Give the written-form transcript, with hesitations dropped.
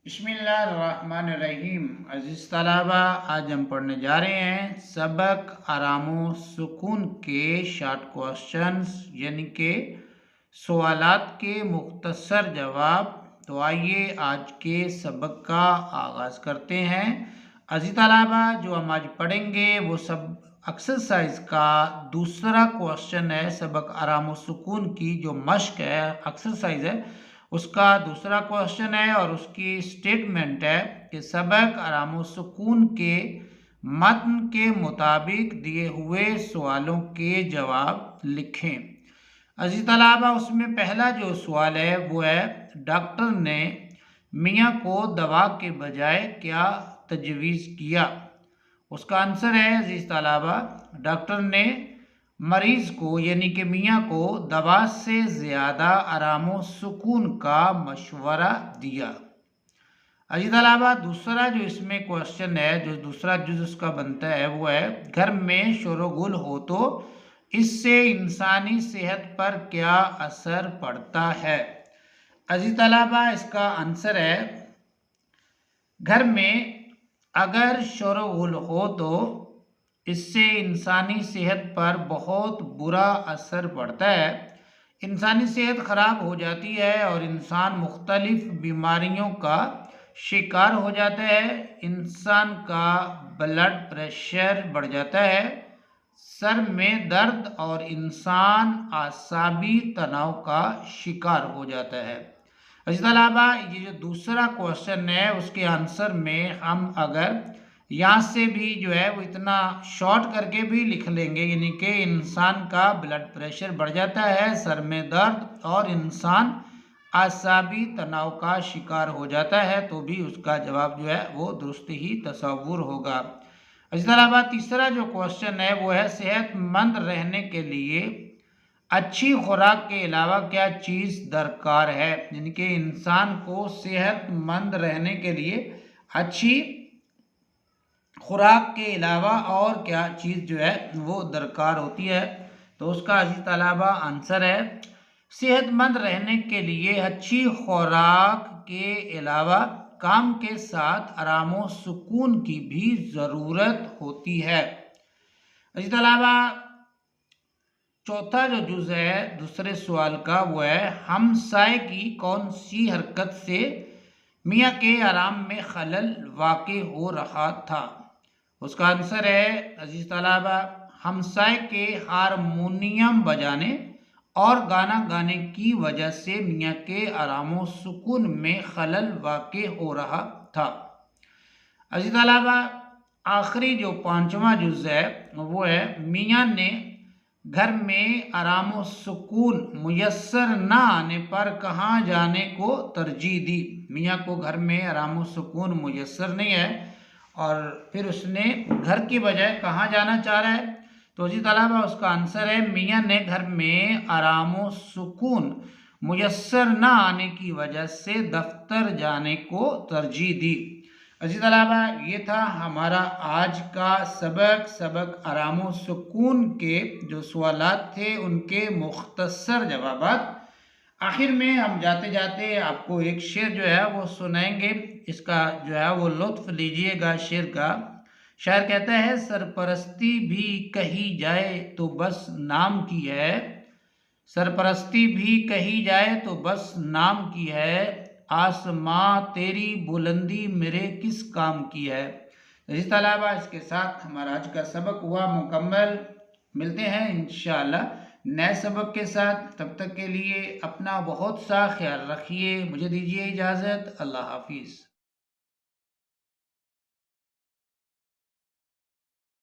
بسم اللہ الرحمن الرحیم۔ عزیز طلبہ، آج ہم پڑھنے جا رہے ہیں سبق آرام و سکون کے شارٹ کوسچنز، یعنی کہ سوالات کے مختصر جواب۔ تو آئیے آج کے سبق کا آغاز کرتے ہیں۔ عزیز طلبہ، جو ہم آج پڑھیں گے وہ سب ایکسرسائز کا دوسرا کوسچن ہے۔ سبق آرام و سکون کی جو مشق ہے، ایکسرسائز ہے، اس کا دوسرا کوسچن ہے اور اس کی سٹیٹمنٹ ہے کہ سبق آرام و سکون کے متن کے مطابق دیے ہوئے سوالوں کے جواب لکھیں۔ عزیز طلبہ، اس میں پہلا جو سوال ہے وہ ہے، ڈاکٹر نے میاں کو دوا کے بجائے کیا تجویز کیا؟ اس کا آنسر ہے عزیز طلبہ، ڈاکٹر نے مریض کو یعنی کہ میاں کو دوا سے زیادہ آرام و سکون کا مشورہ دیا۔ عزیز طلبہ، دوسرا جو اس میں کوسچن ہے، جو دوسرا جز اس کا بنتا ہے وہ ہے، گھر میں شور و غل ہو تو اس سے انسانی صحت پر کیا اثر پڑتا ہے؟ عزیز طلبہ، اس کا آنسر ہے، گھر میں اگر شور و غل ہو تو اس سے انسانی صحت پر بہت برا اثر پڑتا ہے۔ انسانی صحت خراب ہو جاتی ہے اور انسان مختلف بیماریوں کا شکار ہو جاتا ہے۔ انسان کا بلڈ پریشر بڑھ جاتا ہے، سر میں درد اور انسان اعصابی تناؤ کا شکار ہو جاتا ہے۔ عزیز طلبہ، یہ جو دوسرا کوسچن ہے اس کے آنسر میں ہم اگر یہاں سے بھی جو ہے وہ اتنا شارٹ کر کے بھی لکھ لیں گے، یعنی کہ انسان کا بلڈ پریشر بڑھ جاتا ہے، سر میں درد اور انسان اعصابی تناؤ کا شکار ہو جاتا ہے، تو بھی اس کا جواب جو ہے وہ درست ہی تصور ہوگا۔ عزیز طلبہ، تیسرا جو کوسچن ہے وہ ہے، صحت مند رہنے کے لیے اچھی خوراک کے علاوہ کیا چیز درکار ہے؟ یعنی کہ انسان کو صحت مند رہنے کے لیے اچھی خوراک کے علاوہ اور کیا چیز جو ہے وہ درکار ہوتی ہے؟ تو اس کا عزیز طلبہ آنسر ہے، صحت مند رہنے کے لیے اچھی خوراک کے علاوہ کام کے ساتھ آرام و سکون کی بھی ضرورت ہوتی ہے۔ عزیز طلبہ، چوتھا جو جز ہے دوسرے سوال کا وہ ہے، ہمسائے کی کون سی حرکت سے میاں کے آرام میں خلل واقع ہو رہا تھا؟ اس کا آنسر ہے عزیز طلبہ، ہمسائے کے ہارمونیم بجانے اور گانا گانے کی وجہ سے میاں کے آرام و سکون میں خلل واقع ہو رہا تھا۔ عزیز طلبہ، آخری جو پانچواں جز ہے وہ ہے، میاں نے گھر میں آرام و سکون میسر نہ آنے پر کہاں جانے کو ترجیح دی؟ میاں کو گھر میں آرام و سکون میسر نہیں ہے اور پھر اس نے گھر کی بجائے کہاں جانا چاہ رہا ہے؟ تو عزیز طلبہ، اس کا آنسر ہے، میاں نے گھر میں آرام و سکون میسر نہ آنے کی وجہ سے دفتر جانے کو ترجیح دی۔ عزیز طلبہ، یہ تھا ہمارا آج کا سبق آرام و سکون کے جو سوالات تھے ان کے مختصر جوابات۔ آخر میں ہم جاتے جاتے آپ کو ایک شعر جو ہے وہ سنائیں گے، اس کا جو ہے وہ لطف لیجئے گا شعر کا۔ شاعر کہتا ہے، سرپرستی بھی کہی جائے تو بس نام کی ہے، سرپرستی بھی کہی جائے تو بس نام کی ہے، آسماں تیری بلندی میرے کس کام کی ہے۔ عزیز طلبہ، اس کے ساتھ ہمارا آج کا سبق ہوا مکمل۔ ملتے ہیں انشاءاللہ نئے سبق کے ساتھ، تب تک کے لیے اپنا بہت سا خیال رکھیے۔ مجھے دیجیے اجازت، اللہ حافظ۔